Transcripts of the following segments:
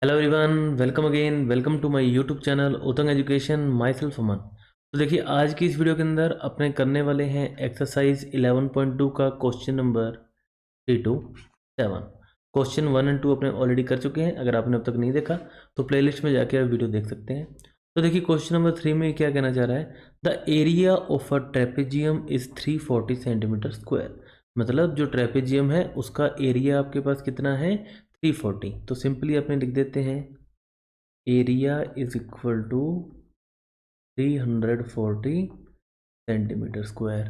Hello everyone, welcome again, welcome to my YouTube channel Utang education, myself Aman. तो देखिए, आज की इस वीडियो के अंदर अपने करने वाले हैं एक्सरसाइज 11.2 का क्वेश्चन नंबर 3 to 7। क्वेश्चन 1 और 2 अपने ऑलरेडी कर चुके हैं। अगर आपने अब तक नहीं देखा तो प्लेलिस्ट में जाके आप वीडियो देख सकते हैं। तो देखिए, क्वेश्चन नंबर 3 में क्या कहना चाह रहा है, the area of a trapezium is 340 centimetre square. मतलब जो ट्रेपेजियम है उसका एरिया आपके पास कितना है, 340। तो सिंपली अपने लिख देते हैं area is equal to 340 centimetre square.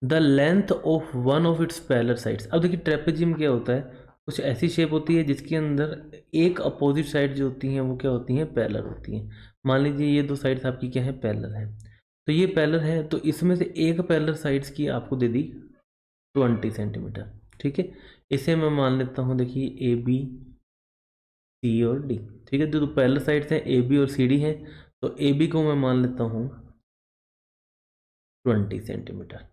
The length of one of its parallel sides. अब देखिए, ट्रेपेजियम क्या होता है, कुछ ऐसी शेप होती है जिसके अंदर एक अपोजिट साइड जो होती हैं वो क्या होती हैं, पैरेलल होती हैं। मान लीजिए ये दो साइड्स आपकी क्या है, पैरेलल है। तो ये पैरेलल है, तो इसमें से एक पैरेलल साइड्स की आपको दे दी 20 सेंटीमीटर। ठीक है, इसे मैं मान लेता हूँ, देखिए ए बी सी और डी। ठीक है, जो पैरेलल साइड्स हैं ए बी और सी डी हैं, तो ए बी को मैं मान लेता हूँ 20 सेंटीमीटर।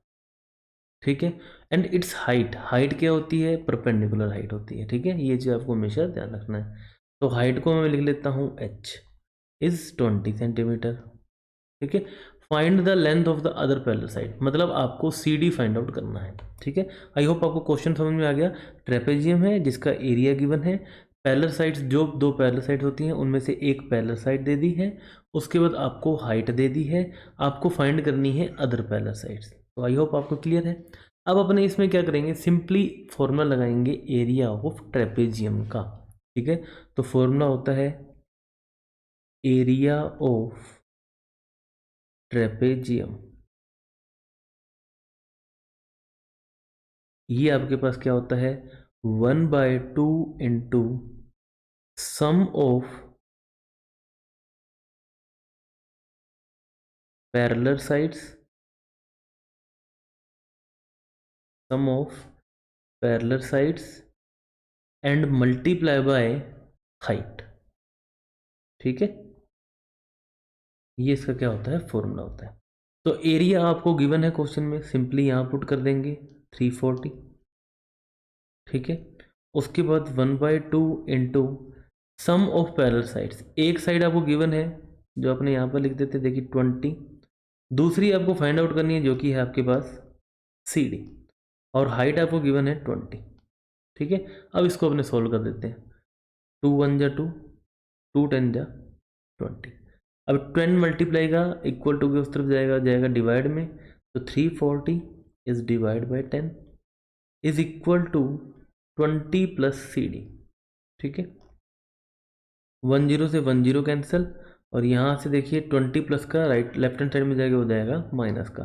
ठीक है, एंड इट्स हाइट, हाइट क्या होती है, परपेंडिकुलर हाइट होती है। ठीक है, ये चीज़ आपको हमेशा ध्यान रखना है। तो हाइट को मैं लिख लेता हूँ एच इज 20 सेंटीमीटर। ठीक है, find the length of the other parallel side, मतलब आपको सी डी फाइंड आउट करना है। ठीक है, आई होप आपको क्वेश्चन समझ में आ गया। ट्रेपेजियम है जिसका एरिया गिवन है, पैरेलल साइड्स जो दो पैरेलल साइड्स होती हैं उनमें से एक पैरेलल साइड दे दी है, उसके बाद आपको हाइट दे दी है, आपको फाइंड करनी है अदर पैरेलल साइड्स। तो आई होप आपको क्लियर है। अब अपने इसमें क्या करेंगे, सिंपली फॉर्मूला लगाएंगे एरिया ऑफ ट्रेपेजियम का। ठीक है, तो फॉर्मूला होता है एरिया ऑफ ट्रेपेजियम। ये आपके पास क्या होता है, 1/2 into sum of parallel sides, sum of parallel sides and multiply by height. ठीक है, ये इसका क्या होता है, फॉर्मूला होता है। तो एरिया आपको गिवन है क्वेश्चन में, सिंपली यहाँ पुट कर देंगे 340। ठीक है, उसके बाद 1/2 into sum of parallel sides. एक साइड आपको गिवन है जो अपने यहाँ पर लिख देते, देखिए 20। दूसरी आपको फाइंड आउट करनी है जो कि है आपके पास सी डी, और हाइट आपको गिवन है 20। ठीक है, अब इसको अपने सोल्व कर देते हैं। 2 1 जा 2, 2 10 जा 20। अब 10 मल्टीप्लाई का इक्वल टू के उस तरफ जाएगा, जाएगा डिवाइड में, तो 340 is divide by 10 is equal to 20 plus C D. ठीक है, 10 से 10 कैंसिल, और यहाँ से देखिए 20 प्लस का राइट लेफ्ट हैंड साइड में जाएगा, हो जाएगा माइनस का।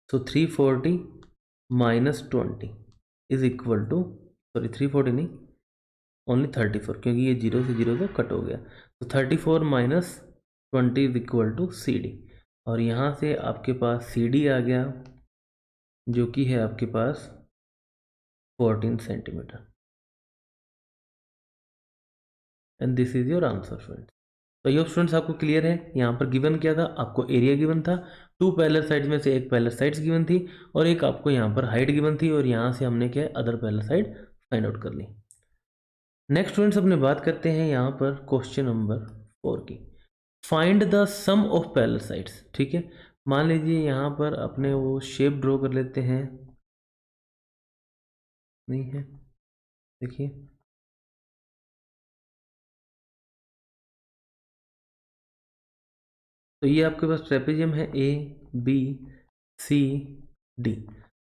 So 340 minus 20 is equal to, sorry 340 नहीं, ओनली 34, क्योंकि ये जीरो से जीरो तो कट हो गया। तो 34 minus 20 is equal to C D, और यहाँ से आपके पास सी डी आ गया जो कि है आपके पास 14 centimetre. And this is your answer friends. तो ये स्टूडेंट्स आपको क्लियर है, यहाँ पर गिवन क्या था, आपको एरिया गिवन था, टू पैरेलल साइड्स में से एक पैरेलल साइड्स गिवन थी, और एक आपको यहाँ पर हाइट गिवन थी, और यहाँ से हमने क्या other parallel side find out कर ली। नेक्स्ट स्टूडेंट्स अपने बात करते हैं यहाँ पर क्वेश्चन नंबर 4 की। Find the sum of parallel sides. ठीक है, मान लीजिए यहाँ पर अपने वो शेप ड्रॉ कर लेते हैं, नहीं है, देखिए तो ये आपके पास ट्रेपेजियम है ए बी सी डी।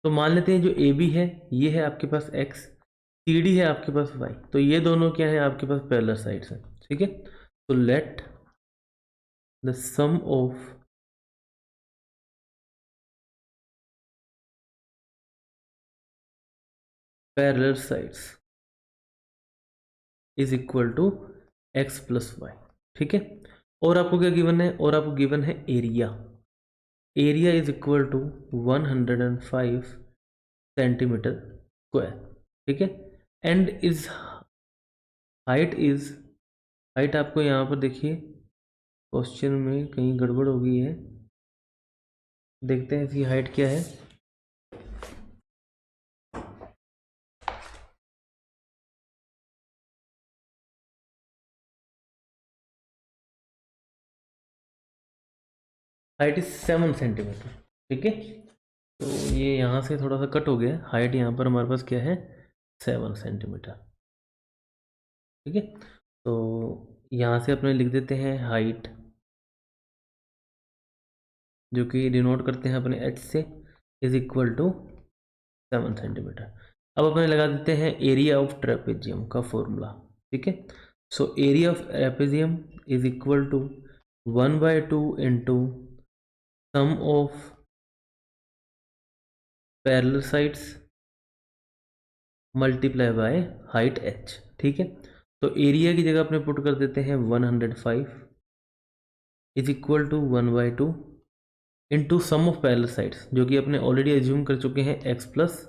तो मान लेते हैं जो ए बी है ये है आपके पास एक्स, सी डी है आपके पास वाई, तो ये दोनों क्या है आपके पास पैरेलल साइड्स हैं। ठीक है, तो let the sum of parallel sides is equal to x plus y. ठीक है, और आपको क्या गिवन है, और आपको गिवन है area. Area is equal to 105 centimetre square. ठीक है, and is height is, height आपको यहाँ पर देखिए क्वेश्चन में कहीं गड़बड़ हो गई है, देखते हैं इसकी हाइट क्या है। Height is 7 centimetre. ठीक है, तो ये यहाँ से थोड़ा सा कट हो गया, हाइट यहाँ पर हमारे पास क्या है 7 सेंटीमीटर। ठीक है, तो यहाँ से अपने लिख देते हैं हाइट, जो कि डिनोट करते हैं अपने h से, इज इक्वल टू 7 सेंटीमीटर। अब अपने लगा देते हैं एरिया ऑफ ट्रेपेजियम का फॉर्मूला। ठीक है, so area of trapezium is equal to 1/2 into sum of parallel sides multiply by height h। ठीक है, तो एरिया की जगह अपने पुट कर देते हैं 105 is equal to 1/2 into sum of parallel sides, जो कि अपने ऑलरेडी एज्यूम कर चुके हैं x प्लस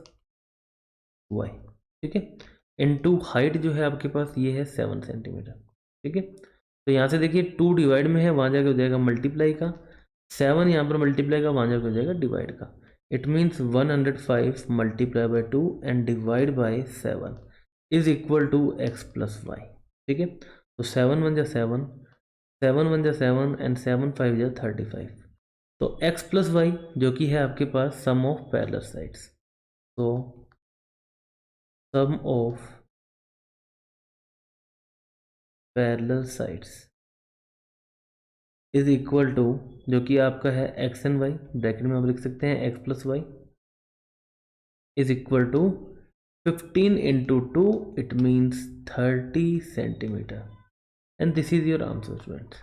वाई। ठीक है, इनटू हाइट जो है आपके पास ये है 7 सेंटीमीटर। ठीक है, तो यहाँ से देखिए 2 डिवाइड में है, वहाँ जाके हो जाएगा मल्टीप्लाई का, 7 यहाँ पर मल्टीप्लाई का, वहाँ जाके हो जाएगा डिवाइड का। It means 105 multiply by 2 and divide by 7 is equal to x plus y. ठीक है, तो 7 1 जा 7, 7 1 जा 7 एंड 7 5 जा 35। तो x प्लस वाई जो कि है आपके पास सम ऑफ पैरेलल साइड्स, तो sum of parallel sides is equal to, जो कि आपका है एक्स एंड वाई, ब्रैकेट में हम लिख सकते हैं x plus y, is equal to 15 into 2, it means 30 centimetre. And this is your answer students.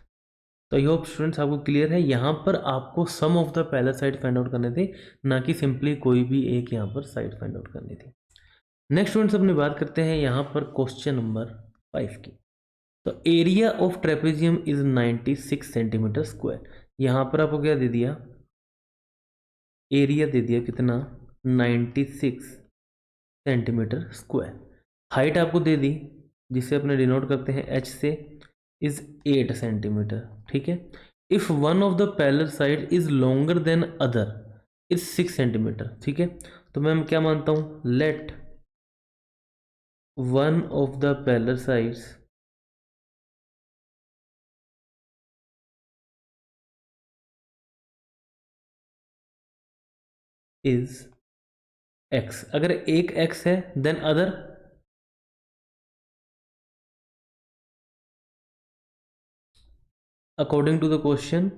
तो आई होप स्टूडेंट्स आपको क्लियर है, यहाँ पर आपको sum of the parallel side find out करने थे, ना कि सिंपली कोई भी एक यहाँ पर साइड फाइंड आउट करनी थी। नेक्स्ट स्टूडेंट्स अपनी बात करते हैं यहाँ पर क्वेश्चन नंबर 5 की। तो area of trapezium is 96 centimetre square. यहाँ पर आपको क्या दे दिया, एरिया दे दिया कितना 96 सेंटीमीटर स्क्वायर। हाइट आपको दे दी, जिसे अपने डिनोट करते हैं h से, इज 8 सेंटीमीटर। ठीक है, if one of the parallel side is longer than other is 6 centimetre. ठीक है, तो मैं क्या मानता हूँ, let one of the parallel sides is x। अगर एक x है then other, according to the question,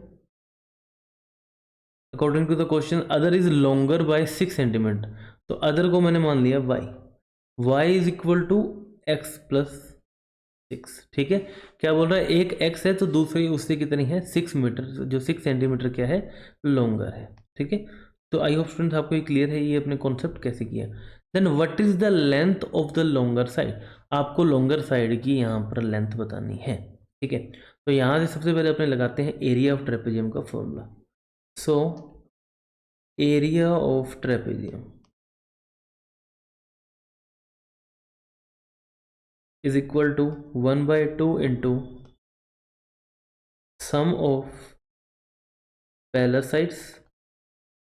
according to the question other is longer by 6 centimetre. तो अदर को मैंने मान लिया y, y is equal to x plus 6। ठीक है, क्या बोल रहा है, एक x है तो दूसरी उससे कितनी है 6 मीटर, जो 6 सेंटीमीटर क्या है लॉन्गर है। ठीक है, तो आई होप स्टूडेंट्स आपको ये क्लियर है, ये अपने कॉन्सेप्ट कैसे किया। Then what is the length of the longer side, आपको लॉन्गर साइड की यहाँ पर लेंथ बतानी है। ठीक है, तो यहाँ से सबसे पहले अपने लगाते हैं एरिया ऑफ ट्रेपेजियम का formula. So area of trapezium is equal to 1/2 into sum of parallel sides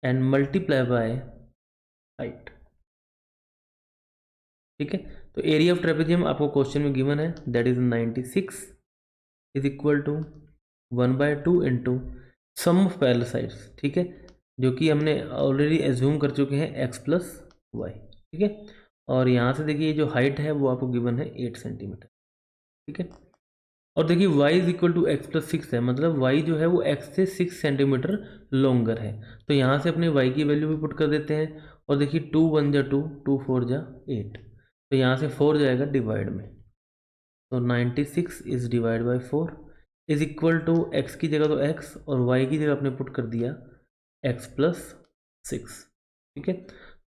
and multiply by height. ठीक है, तो एरिया ऑफ ट्रेपेजियम आपको क्वेश्चन में गिवन है, that is 96 is equal to 1/2 into sum of parallel sides. ठीक है, जो कि हमने ऑलरेडी एज्यूम कर चुके हैं x प्लस वाई। ठीक है, और यहाँ से देखिए जो हाइट है वो आपको गिवन है 8 सेंटीमीटर। ठीक है, और देखिए y is equal to x plus 6 है, मतलब y जो है वो x से 6 सेंटीमीटर लॉन्गर है। तो यहाँ से अपने y की वैल्यू भी पुट कर देते हैं, और देखिए 2 1 जा 2, 2 4 जा 8, तो यहाँ से 4 जाएगा डिवाइड में, तो 96 is divide by 4 is equal to x की जगह तो x और y की जगह आपने पुट कर दिया x प्लस 6। ठीक है,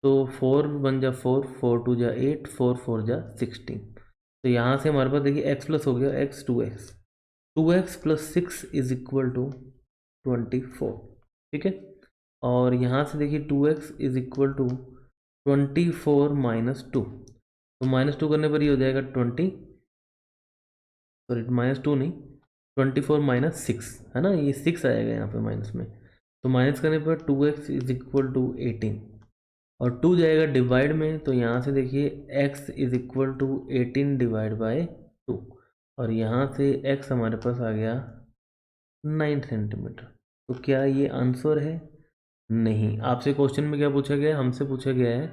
तो 4 1 जा 4, 4 2 जा 8, 4 4 जा 16। तो यहाँ से हमारे पास देखिए x प्लस हो गया x, 2x plus 6 is equal to 24। ठीक है, और यहाँ से देखिए 2x is equal to 24 minus 2, तो -2 करने पर ये हो जाएगा 20, सॉरी -2 नहीं, 24 माइनस 6 है ना, ये 6 आएगा यहाँ पे माइनस में, तो माइनस करने पर 2x इज इक्वल टू 18, और 2 जाएगा डिवाइड में, तो यहाँ से देखिए x is equal to 18 divide by 2, और यहाँ से x हमारे पास आ गया 9 सेंटीमीटर। तो क्या ये आंसर है? नहीं। आपसे क्वेश्चन में क्या पूछा गया है? हमसे पूछा गया है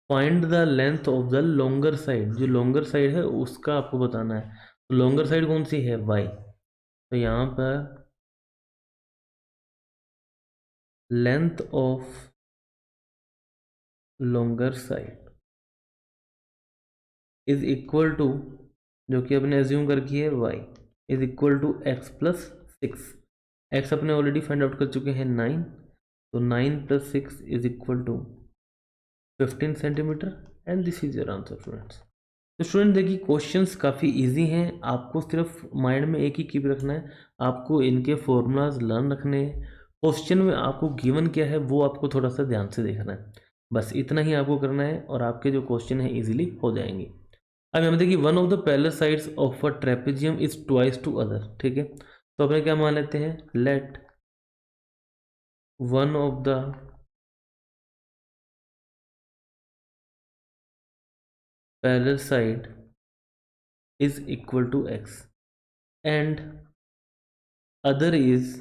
find the length of the longer side. जो लॉन्गर साइड है उसका आपको बताना है। तो लॉन्गर साइड कौन सी है? वाई। तो यहाँ पर length of longer side is equal to, जो कि अपने एज्यूम कर रखी है, y is equal to x plus six. X अपने ऑलरेडी फाइंड आउट कर चुके हैं 9, तो 9 plus 6 is equal to 15 centimetre and this is your answer students. तो स्टूडेंट देखिए क्वेश्चंस काफ़ी इजी हैं, आपको सिर्फ माइंड में एक ही कीप रखना है, आपको इनके फॉर्मूलाज लर्न रखने हैं। क्वेश्चन में आपको गिवन क्या है वो आपको थोड़ा सा ध्यान से देखना है, बस इतना ही आपको करना है और आपके जो क्वेश्चन है इजीली हो जाएंगे। अब यहाँ देखिए one of the parallel sides of a trapezium is twice to other, ठीक है। तो अपने क्या मान लेते हैं, let one of the parallel side is equal to x and other is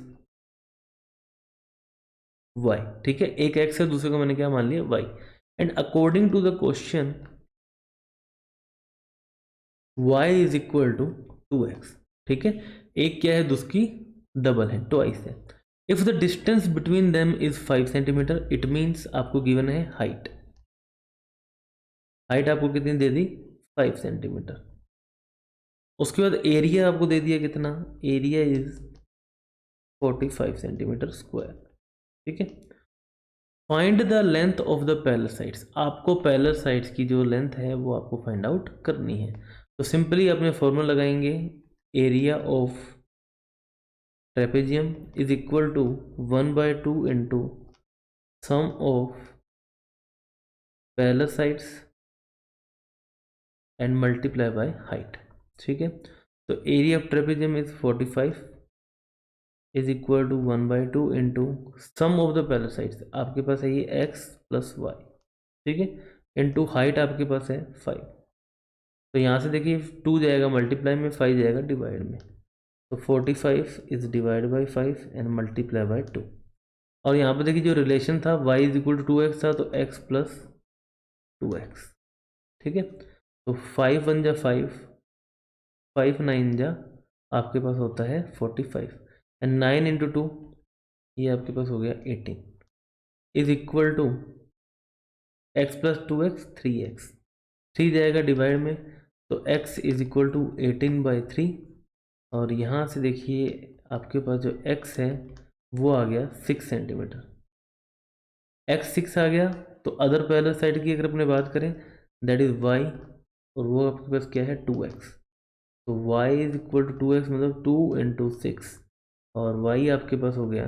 y, ठीक है। एक एक्स है, दूसरे को मैंने क्या मान लिया, y. And according to the question y is equal to 2x, ठीक है। एक क्या है, दूसरी डबल है, ट्वाइस है। If the distance between them is 5 centimetre, it means आपको गिवन है हाइट। हाइट आपको कितनी दे दी, 5 सेंटीमीटर। उसके बाद एरिया आपको दे दिया कितना, एरिया इज 45 सेंटीमीटर स्क्वायर, ठीक है। Find the length of the parallel sides, आपको पैरेलल साइड्स की जो लेंथ है वो आपको फाइंड आउट करनी है। तो सिंपली अपने फॉर्मूला लगाएंगे, area of trapezium is equal to 1/2 into sum of parallel sides and multiply by height, ठीक है। तो area of trapezium is 45 is equal to 1/2 into sum of the parallel sides, आपके पास है ये एक्स प्लस वाई, ठीक है, into height आपके पास है 5। तो यहाँ से देखिए 2 जाएगा मल्टीप्लाई में, 5 जाएगा डिवाइड में। तो 45 is divide by 5 and multiply by 2। और यहाँ पर देखिए जो रिलेशन था y is equal to 2x था, तो x प्लस 2x, ठीक है। तो 5 1 जा 5, 5 9 जा आपके पास होता है 45 एंड 9 इंटू 2 ये आपके पास हो गया 18 is equal to x plus 2x 3x, 3 जाएगा डिवाइड में, तो x इज इक्वल टू 18/3। और यहाँ से देखिए आपके पास जो x है वो आ गया 6 सेंटीमीटर, x 6 आ गया। तो अदर पैरेलल साइड की अगर अपने बात करें दैट इज y, और वो आपके पास क्या है 2x। तो y is equal to 2x मतलब 2 इंटू 6, और y आपके पास हो गया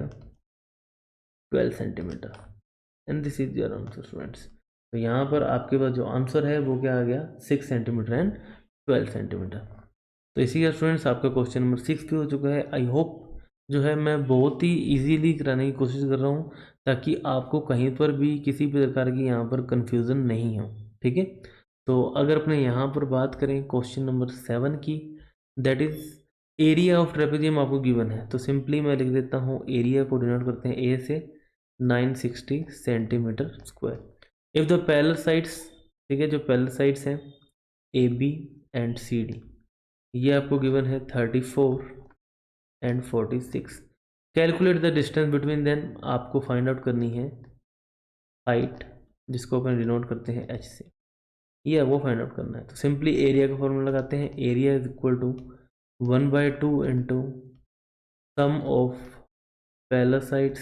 12 centimetre and this is your answer students. तो यहाँ पर आपके पास जो आंसर है वो क्या आ गया, 6 सेंटीमीटर एंड 12 सेंटीमीटर। तो इसी का स्टूडेंट्स आपका क्वेश्चन नंबर 6 भी हो चुका है। आई होप जो है मैं बहुत ही इजीली कराने की कोशिश कर रहा हूँ ताकि आपको कहीं पर भी किसी भी प्रकार की यहाँ पर कन्फ्यूज़न नहीं हो, ठीक है। तो अगर अपने यहाँ पर बात करें क्वेश्चन नंबर 7 की, that is area of trapezium आपको गिवन है। तो सिंपली मैं लिख देता हूँ, एरिया को डिनोट करते हैं ए से, 960 centimetre square. If the parallel sides, ठीक है, जो पैरेलल साइड्स हैं A B and C D, ये आपको गिवन है 34 and 46। Calculate the distance between then, आपको फाइंड आउट करनी है हाइट, जिसको अपन डिनोट करते हैं एच से, ये वो फाइंड आउट करना है। तो सिंपली एरिया का फॉर्मूला लगाते हैं, area is equal to 1/2 into sum of parallel sides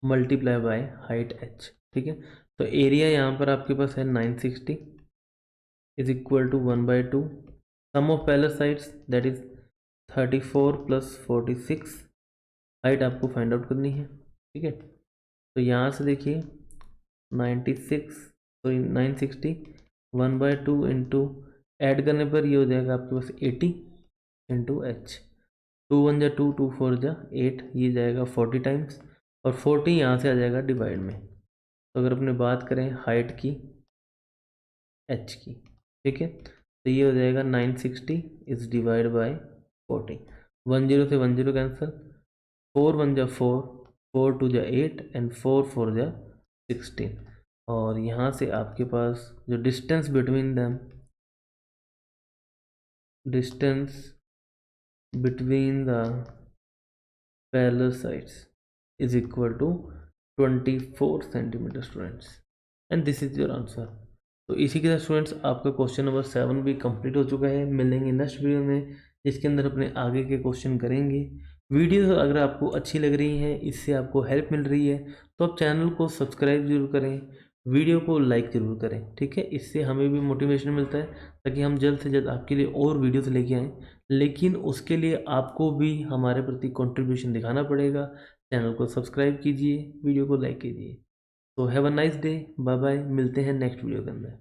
multiply by height H, ठीक है। तो एरिया यहाँ पर आपके पास है 960 is equal to 1/2 sum of parallel sides that is 34 plus 46, height आपको फाइंड आउट करनी है, ठीक है। तो यहाँ से देखिए 960 1/2 इंटू ऐड करने पर ये हो जाएगा आपके पास 80 इंटू एच, 2 1 जा 2, 2 4 जा 8, ये जाएगा 40 टाइम्स, और 40 यहाँ से आ जाएगा डिवाइड में। तो अगर अपने बात करें हाइट की एच की, ठीक है, तो ये हो जाएगा 960 इज डिवाइड बाय 40, 10 से 10 कैंसिल, 4 1 जा 4, 4 2 जा 8 एंड 4 4 जा 16। और यहाँ से आपके पास जो distance between them, distance between the parallel sides is equal to 24 centimetre students, and this is your answer. तो इसी के साथ स्टूडेंट्स आपका क्वेश्चन नंबर 7 भी कंप्लीट हो चुका है। मिलेंगे नेक्स्ट वीडियो में जिसके अंदर अपने आगे के क्वेश्चन करेंगे। वीडियो अगर आपको अच्छी लग रही है, इससे आपको हेल्प मिल रही है, तो आप चैनल को सब्सक्राइब जरूर करें, वीडियो को लाइक ज़रूर करें, ठीक है। इससे हमें भी मोटिवेशन मिलता है ताकि हम जल्द से जल्द आपके लिए और वीडियोस लेके आएँ। लेकिन उसके लिए आपको भी हमारे प्रति कंट्रीब्यूशन दिखाना पड़ेगा। चैनल को सब्सक्राइब कीजिए, वीडियो को लाइक कीजिए। तो have a nice day, bye bye, मिलते हैं नेक्स्ट वीडियो के अंदर।